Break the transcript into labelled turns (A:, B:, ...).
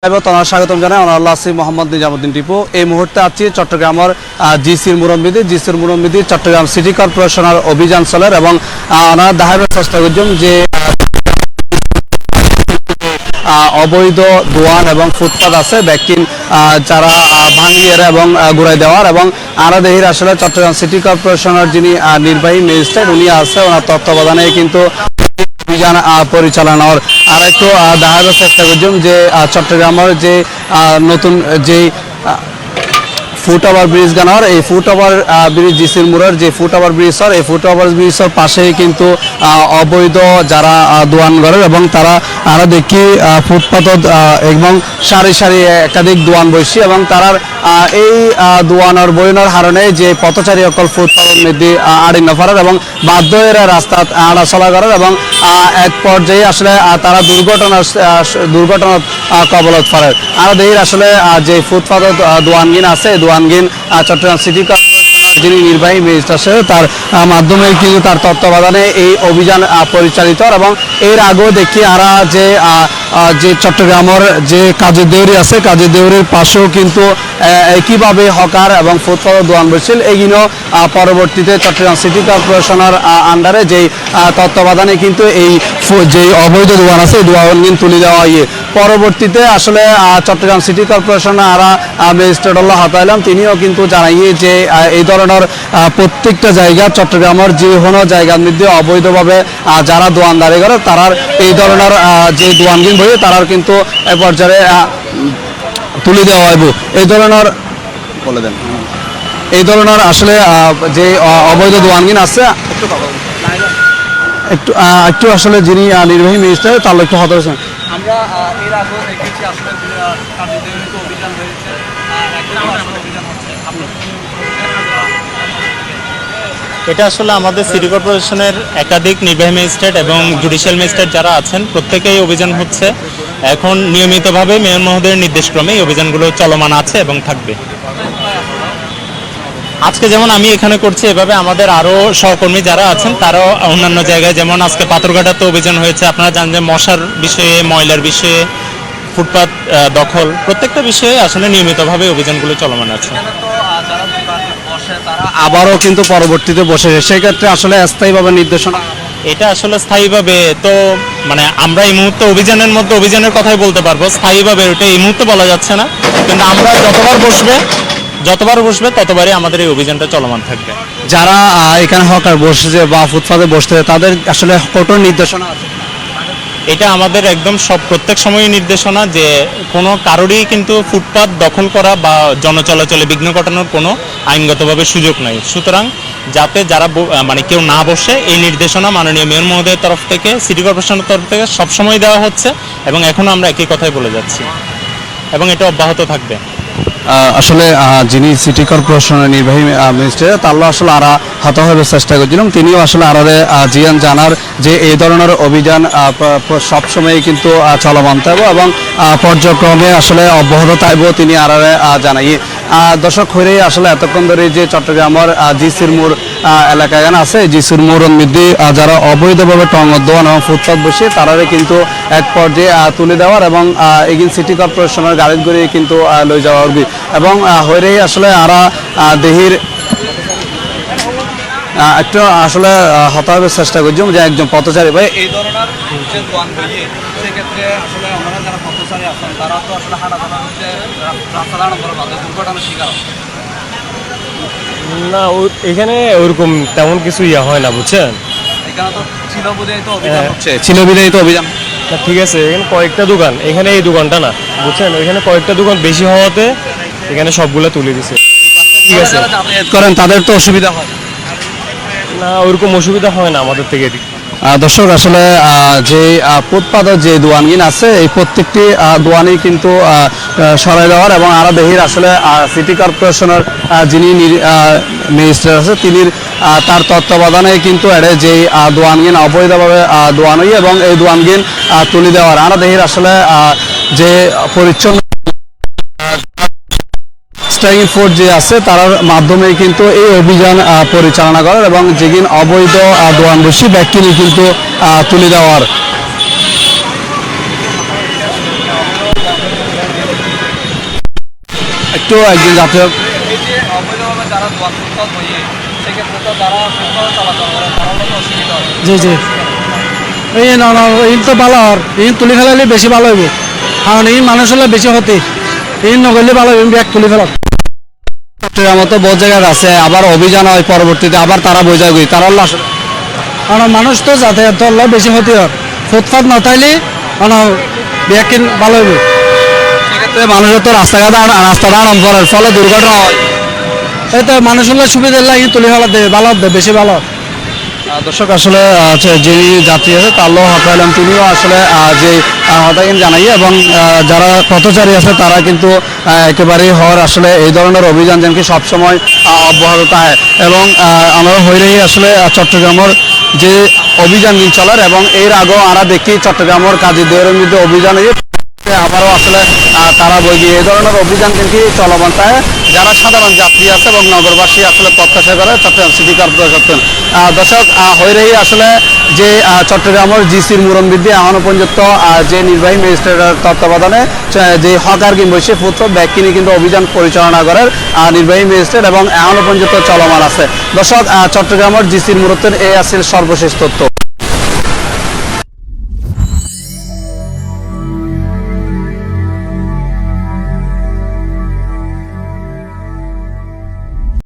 A: স্বাগতম জানাই আল্লাহ আসি মোহাম্মদ নিজামুদ্দিন টিপু। এই মুহূর্তে আছি চট্টগ্রামের জিসির মুরব্বিদি চট্টগ্রাম সিটি কর্পোরেশনের অভিযান চলের এবং ওনারা দেখাবার চেষ্টা করছেন যে অবৈধ দোয়ান এবং ফুটপাত আছে ব্যক্তিন যারা ভাঙিয়ে এবং ঘুরাই দেওয়ার এবং আরাদেহির আসলে চট্টগ্রাম সিটি কর্পোরেশনের যিনি নির্বাহী ম্যাজিস্ট্রেট উনি আছে ওনার তত্ত্বাবধানে কিন্তু অভিযান পরিচালনার আর একটু দেখাবার চেষ্টা করছেন যে চট্টগ্রামের যে নতুন যে ফুট ওভার ব্রিজ গানার এই ফুট ওভার ব্রিজ জিসির মুরের যে ফুট ওভার ব্রিজ এই ফুট ওভার ব্রিজের পাশেই কিন্তু অবৈধ যারা দোয়ান করেন এবং তারা আরো দেখি ফুটপাতত এবং সারি সারি একাধিক দোয়ান বসি এবং তারার এই দোয়ানোর বইনের হারণে যে পথচারী অকল ফুটপাতের মধ্যে আড়ি নফারের এবং বাধ্য এরা রাস্তা আড়া চলা করার এবং এক পর্যায়ে আসলে তারা দুর্ঘটনার কবলত ফেলে আর দেখি আসলে যে ফুটপাতত দোয়ানগিন আছে দোয়ানগিন চট্টগ্রাম সিটি কর্পোরেশনের যিনি নির্বাহী ম্যাজিস্ট্রেট আছে তার মাধ্যমে কিন্তু তার তত্ত্বাবধানে এই অভিযান পরিচালিত এবং এর আগেও দেখি আরা যে চট্টগ্রামের যে কাজী দেউরি আছে কাজী দেউরির পাশেও কিন্তু একইভাবে হকার এবং ফুটপাত দোয়ান বসছিল এইগুলো পরবর্তীতে চট্টগ্রাম সিটি কর্পোরেশনের আন্ডারে যেই তত্ত্বাবধানে কিন্তু এই যে অবৈধ দোয়ান আছে এই দোয়ান তুলে দেওয়া হয় পরবর্তীতে আসলে চট্টগ্রাম সিটি কর্পোরেশনের আরা ম্যাজিস্ট্রেট আল্লাহ হাতাইলাম তিনিও কিন্তু জানাইয়ে যে এই ধরনের প্রত্যেকটা জায়গা চট্টগ্রামের যে কোনো জায়গার মধ্যে অবৈধভাবে যারা দোয়ানদারি করে তারার এই ধরনের যে দোয়ানগিন বই তারার কিন্তু এ পর্যায়ে তুলে দেওয়া হইব এই ধরনের বলে দেন এই ধরনের আসলে যে অবৈধ দোয়ানগিন আছে একটু একটু আসলে যিনি নির্বাহী ম্যাজিস্ট্রেট তার একটু হতে হয়েছেন আমরা এর আগেও দেখেছি আসলে অভিযান হয়েছে
B: এটা আসলে আমাদের সিটি কর্পোরেশনের একাধিক নির্বাহী ম্যাজিস্ট্রেট এবং জুডিশিয়াল ম্যাজিস্ট্রেট যারা আছেন প্রত্যেকেই অভিযান হচ্ছে এখন নিয়মিতভাবে মেয়র মহোদয়ের নির্দেশক্রমে এই অভিযানগুলো চলমান আছে এবং থাকবে। আজকে যেমন আমি এখানে করছি এভাবে আমাদের আরও সহকর্মী যারা আছেন তারাও অন্যান্য জায়গায় যেমন আজকে পাথরঘাটাতে অভিযান হয়েছে আপনারা জানেন যে মশার বিষয়ে ময়লার বিষয়ে ফুটপাত দখল প্রত্যেকটা বিষয়ে আসলে নিয়মিতভাবে অভিযানগুলো চলমান আছে।
A: আবারও কিন্তু পরবর্তীতে বসে সেক্ষেত্রে আসলে স্থায়ীভাবে নির্দেশনা
B: এটা আসলে স্থায়ীভাবে তো মানে আমরা এই মুহূর্তে অভিযানের কথাই বলতে পারবো স্থায়ীভাবে ওটা এই মুহূর্তে বলা যাচ্ছে না কিন্তু আমরা যতবার বসবে ততবারই আমাদের এই অভিযানটা চলমান থাকবে।
A: যারা এখানে হকার বসেছে বা ফুটপাতে বসতে তাদের আসলে কঠোর নির্দেশনা আছে
B: এটা আমাদের একদম প্রত্যেক সময়ই নির্দেশনা যে কোনো কারোরই কিন্তু ফুটপাত দখল করা বা জনচলাচলে বিঘ্ন ঘটানোর কোনো আইনগতভাবে সুযোগ নাই সুতরাং যাতে যারা মানে কেউ না বসে এই নির্দেশনা মাননীয় মেয়র মহোদয়ের তরফ থেকে সিটি কর্পোরেশনের তরফ থেকে সবসময় দেওয়া হচ্ছে এবং এখনও আমরা একই কথাই বলে যাচ্ছি এবং এটা অব্যাহত থাকবে।
A: আসলে যিনি সিটি কর্পোরেশনের নির্বাহী ম্যাজিস্ট্রেট তারা আসলে আরা হাত হওয়ার চেষ্টা করছিলাম তিনিও আসলে আরারে জিয়ান জানার যে এই ধরনের অভিযান সবসময় কিন্তু চলমান থাকবো এবং পর্যায়ক্রমে আসলে অব্যাহত থাকবো তিনি আরারে জানাই। দর্শক হয়ে আসলে এতক্ষণ ধরে যে চট্টগ্রামের জিসির মোড় এলাকায় আছে জিসির মোড়ের মধ্যে যারা অবৈধভাবে টঙর দোয়ান এবং ফুটপাত বসে তারারে কিন্তু এক পর্যায়ে তুলে দেওয়ার এবং এগিন সিটি কর্পোরেশনের গাড়ি করে কিন্তু লই যাওয়া হবে এবং হয়ে আসলে আরা দেহির একটু আসলে হতাবের চেষ্টা করছি যে একজন পথচারী ভাই এই ধরনের সেক্ষেত্রে আসলে আমরা যারা পথচারী আছেন তারা তো আসলে হাঁটাচলার মধ্যে রাস্তা দাঁড়ানোর বাদে দুর্ঘটনার শিকার
C: না এখানে ওরকম তেমন কিছু ইয়া হয় না বুঝছেন
A: এখানে তো ছিল বিধায়িত অভিযান হচ্ছে ছিল বিধায়িত অভিযান
C: না ঠিক আছে এখানে কয়েকটা দোকান এখানে এই দোকানটা না বুঝছেন এখানে কয়েকটা দোকান বেশি হওয়াতে এখানে সবগুলো তুলে দিছে ঠিক আছে
A: করেন তাদের তো অসুবিধা হয়
C: না ওরকম অসুবিধা হয় না আমাদের থেকে।
A: দর্শক আসলে যে ফুটপাতের যে দোয়ানগিন আছে এই প্রত্যেকটি দোয়ানই কিন্তু সরাই দেওয়ার এবং আরো দেহির আসলে সিটি কর্পোরেশনের যিনি ম্যাজিস্ট্রেট আছে তিনি তার তত্ত্বাবধানে কিন্তু এড়ে যে দোয়ানগিন অবৈধভাবে দোয়ান হই এবং এই দোয়ানগিন তুলে দেওয়ার আরো দেহির আসলে যে পরিচ্ছন্ন স্ট্রাইকিং ফোর্স যে আছে তার মাধ্যমে কিন্তু এই অভিযান পরিচালনা করার এবং যেদিন অবৈধ দোয়ানবসী ব্যক্তিনি কিন্তু তুলে দেওয়ার একটু একজন জাতীয়
D: জি জি এই না না এই তো ভালো আর এই তুলি ফেলালে বেশি ভালো হইব কারণ এই মানুষ হলে বেশি হতে এই নগরলে ভালো হইব ব্যাগ তুলি ফেলা
A: চট্টগ্রামে তো বহু জায়গায় আছে, আবার অভিযান হয় পরবর্তীতে আবার তারা বোঝায় গই তারা হলো আসলে
D: কারণ মানুষ তো যাতায়াত হলে বেশি হতে হয় ফুটপাত না থাকলে ব্যাগ কিন ভালো হইব
A: সেক্ষেত্রে মানুষের তো রাস্তা দাঁড়ান করার ফলে দুর্ঘটনা হয়।
D: এই তো মানুষ হলে সুবিধা লাগে তুলি ফেলা দেবে ভালো দেবে বেশি ভালো
A: দর্শক আসলে যিনি যাত্রী আছে তাল্লো হকাইলাম তিনিও আসলে যে হতাহীন জানাই এবং যারা পথচারী আছে তারা কিন্তু একেবারেই হওয়ার আসলে এই ধরনের অভিযান যেন কি সবসময় অব্যাহত থাকে এবং আমরা হইলেই আসলে চট্টগ্রামের যে অভিযান চলার এবং এর আগেও আমরা দেখি চট্টগ্রামের কাজী দেওয়ারের মধ্যে অভিযান আবারও আসলে তারা বই গিয়ে এই ধরনের অভিযান কিন্তু চলমান থাকে যারা সাধারণ যাত্রী আছে এবং নগরবাসী আসলে প্রত্যাশা করে চট্টগ্রাম সিটি কর্পোরেশন দর্শক হইলেই আসলে যে চট্টগ্রামের জিসির মুরব্বী এখনো পর্যন্ত যে নির্বাহী ম্যাজিস্ট্রেটের তত্ত্বাবধানে যে হকার কিংবা সে পুত্র ব্যাগ কিনে কিন্তু অভিযান পরিচালনা করার নির্বাহী ম্যাজিস্ট্রেট এবং এখনো পর্যন্ত চলমান আছে দর্শক চট্টগ্রামের জিসির মুরব্বীর এই আসছিল সর্বশেষ তথ্য।